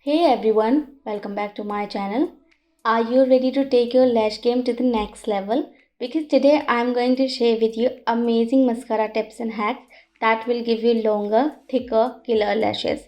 Hey everyone, welcome back to my channel. Are you ready to take your lash game to the next level? Because today I am going to share with you amazing mascara tips and hacks that will give you longer, thicker, killer lashes.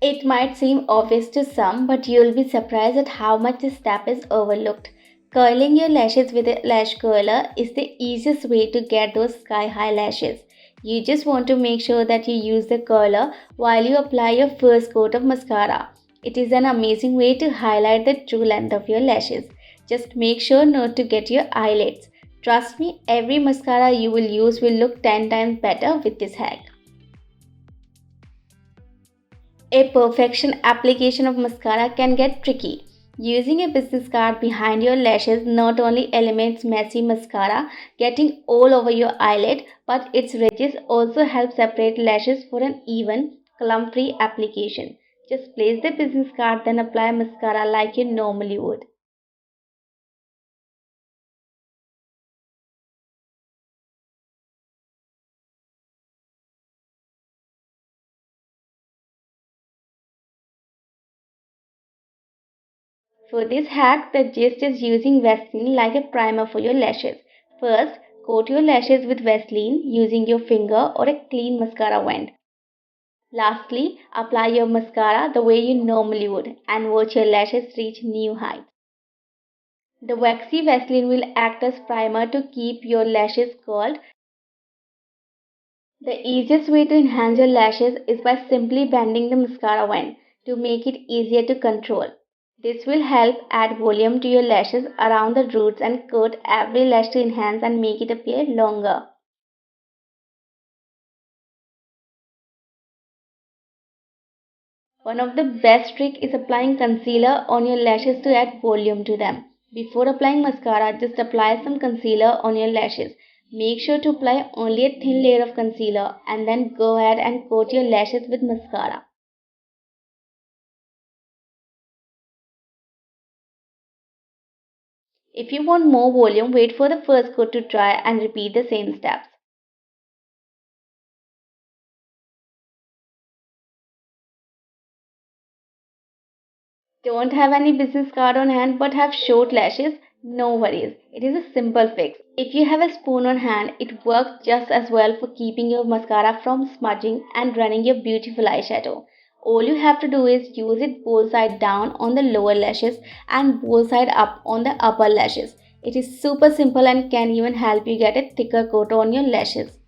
It might seem obvious to some, but you'll be surprised at how much this step is overlooked. Curling your lashes with a lash curler is the easiest way to get those sky-high lashes. You just want to make sure that you use the curler while you apply your first coat of mascara. It is an amazing way to highlight the true length of your lashes. Just make sure not to get your eyelids. Trust me, every mascara you will use will look 10 times better with this hack. A perfection application of mascara can get tricky. Using a business card behind your lashes not only eliminates messy mascara getting all over your eyelid, but its ridges also help separate lashes for an even, clump-free application. Just place the business card, then apply mascara like you normally would. For this hack, the gist is using Vaseline like a primer for your lashes. First, coat your lashes with Vaseline using your finger or a clean mascara wand. Lastly, apply your mascara the way you normally would and watch your lashes reach new heights. The waxy Vaseline will act as primer to keep your lashes curled. The easiest way to enhance your lashes is by simply bending the mascara wand to make it easier to control. This will help add volume to your lashes around the roots and coat every lash to enhance and make it appear longer. One of the best tricks is applying concealer on your lashes to add volume to them. Before applying mascara, just apply some concealer on your lashes. Make sure to apply only a thin layer of concealer and then go ahead and coat your lashes with mascara. If you want more volume, wait for the first coat to dry and repeat the same steps. Don't have any business card on hand but have short lashes? No worries, it is a simple fix. If you have a spoon on hand, it works just as well for keeping your mascara from smudging and running your beautiful eyeshadow. All you have to do is use it both side down on the lower lashes and both side up on the upper lashes. It is super simple and can even help you get a thicker coat on your lashes.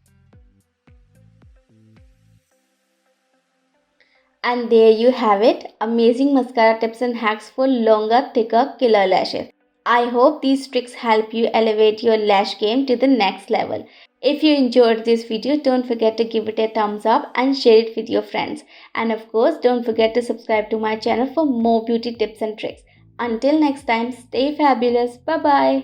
And there you have it, amazing mascara tips and hacks for longer, thicker, killer lashes. I hope these tricks help you elevate your lash game to the next level. If you enjoyed this video, don't forget to give it a thumbs up and share it with your friends. And of course, don't forget to subscribe to my channel for more beauty tips and tricks. Until next time, stay fabulous. Bye bye.